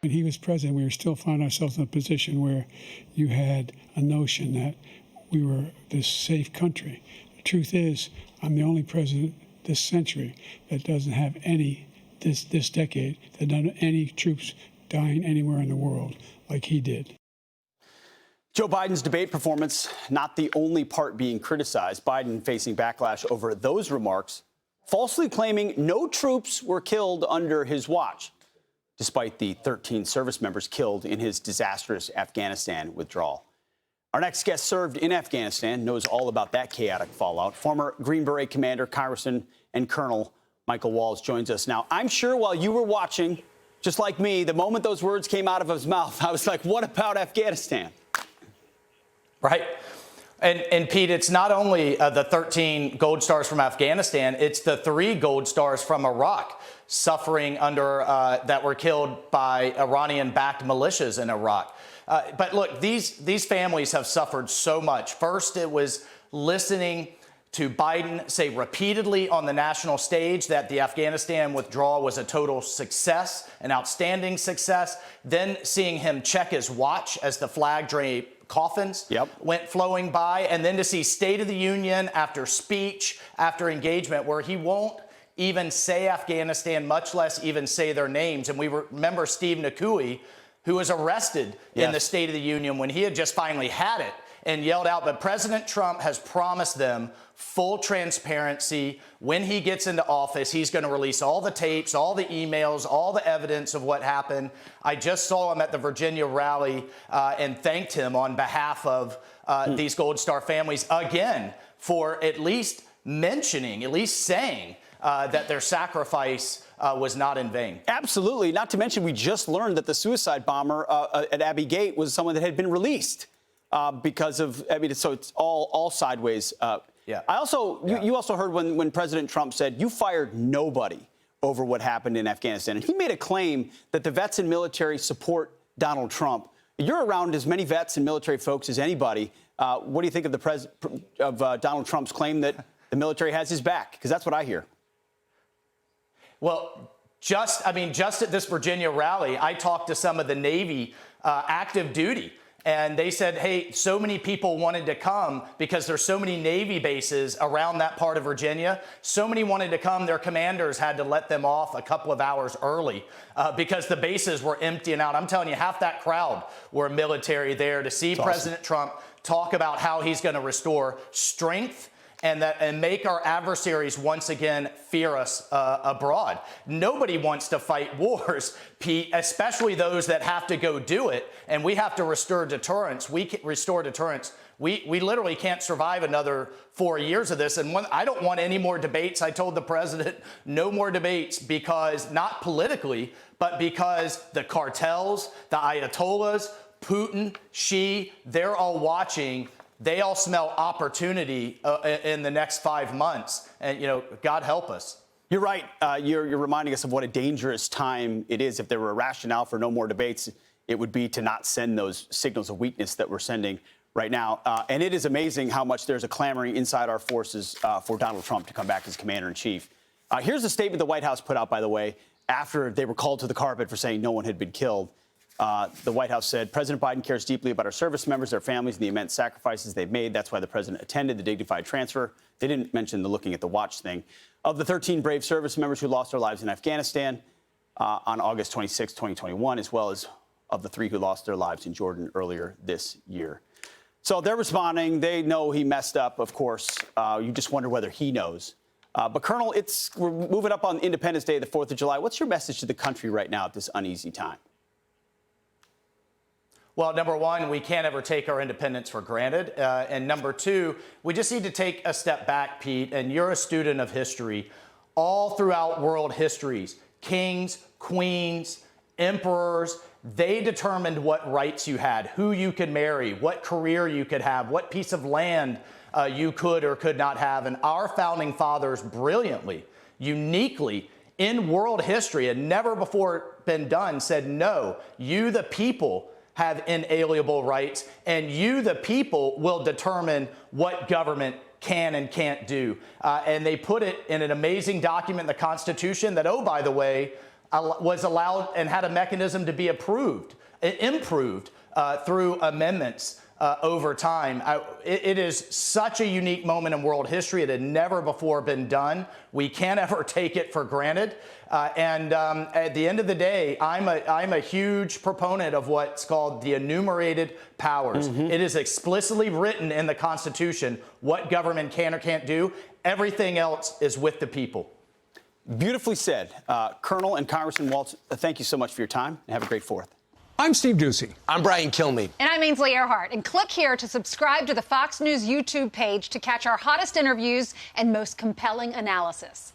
when he was president, we were still finding ourselves in a position where you had a notion that we were this safe country. The truth is, I'm the only president this century that doesn't have this decade, that doesn't have any troops dying anywhere in the world like he did. Joe Biden's debate performance, not the only part being criticized. Biden facing backlash over those remarks, falsely claiming no troops were killed under his watch, despite the 13 service members killed in his disastrous Afghanistan withdrawal. Our next guest served in Afghanistan, knows all about that chaotic fallout. Former Green Beret commander, Congressman, and Colonel Michael Waltz joins us now. I'm sure while you were watching, just like me, the moment those words came out of his mouth, I was like, what about Afghanistan? Right. And Pete, it's not only the 13 gold stars from Afghanistan, it's the 3 gold stars from Iraq suffering under that were killed by Iranian-backed militias in Iraq. But look, these families have suffered so much. First, it was listening to Biden say repeatedly on the national stage that the Afghanistan withdrawal was a total success, an outstanding success. Then seeing him check his watch as the flag draped coffins went flowing by, and then to see State of the Union after speech, after engagement, where he won't even say Afghanistan, much less even say their names. And we remember Steve Nakui, who was arrested in the State of the Union when he had just finally had it and yelled out. But President Trump has promised them full transparency. When he gets into office, he's going to release all the tapes, all the emails, all the evidence of what happened. I just saw him at the Virginia rally and thanked him on behalf of these Gold Star families again for at least mentioning, at least saying that their sacrifice was not in vain. Absolutely. Not to mention, we just learned that the suicide bomber at Abbey Gate was someone that had been released because of, I mean, so it's all sideways. I also, you also heard when President Trump said, you fired nobody over what happened in Afghanistan. And he made a claim that the vets and military support Donald Trump. You're around as many vets and military folks as anybody. What do you think of Donald Trump's claim that the military has his back? Because that's what I hear. Well, just at this Virginia rally, I talked to some of the Navy active duty, and they said, hey, so many people wanted to come because there's so many Navy bases around that part of Virginia. So many wanted to come. Their commanders had to let them off a couple of hours early because the bases were emptying out. I'm telling you, half that crowd were military there to see President Trump talk about how he's going to restore strength and make our adversaries once again fear us abroad. Nobody wants to fight wars, Pete, especially those that have to go do it. And we have to restore deterrence. We literally can't survive another 4 years of this. And I don't want any more debates. I told the president no more debates, because not politically, but because the cartels, the Ayatollahs, Putin, Xi, they're all watching. They all smell opportunity in the next 5 months. And, God help us. You're right. You're reminding us of what a dangerous time it is. If there were a rationale for no more debates, it would be to not send those signals of weakness that we're sending right now. And it is amazing how much there's a clamoring inside our forces for Donald Trump to come back as commander-in-chief. Here's a statement the White House put out, by the way, after they were called to the carpet for saying no one had been killed. The White House said, President Biden cares deeply about our service members, their families, and the immense sacrifices they've made. That's why the president attended the dignified transfer. They didn't mention the looking at the watch thing. Of the 13 brave service members who lost their lives in Afghanistan on August 26, 2021, as well as of the 3 who lost their lives in Jordan earlier this year. So they're responding. They know he messed up, of course. You just wonder whether he knows. But, Colonel, we're moving up on Independence Day, the 4th of July. What's your message to the country right now at this uneasy time? Well, number one, we can't ever take our independence for granted. And number two, we just need to take a step back, Pete. And you're a student of history. All throughout world histories, kings, queens, emperors, they determined what rights you had, who you could marry, what career you could have, what piece of land you could or could not have. And our founding fathers brilliantly, uniquely, in world history, and never before been done, said, no, you, the people, have inalienable rights, and you, the people, will determine what government can and can't do. And they put it in an amazing document, the Constitution, that, oh, by the way, was allowed and had a mechanism to be improved through amendments over time. It is such a unique moment in world history. It had never before been done. We can't ever take it for granted. At the end of the day, I'm a huge proponent of what's called the enumerated powers. It is explicitly written in the Constitution what government can or can't do. Everything else is with the people. Beautifully said. Colonel and Congressman Waltz, thank you so much for your time, and have a great 4th. I'm Steve Ducey. I'm Brian Kilmeade. And I'm Ainsley Earhart. And click here to subscribe to the Fox News YouTube page to catch our hottest interviews and most compelling analysis.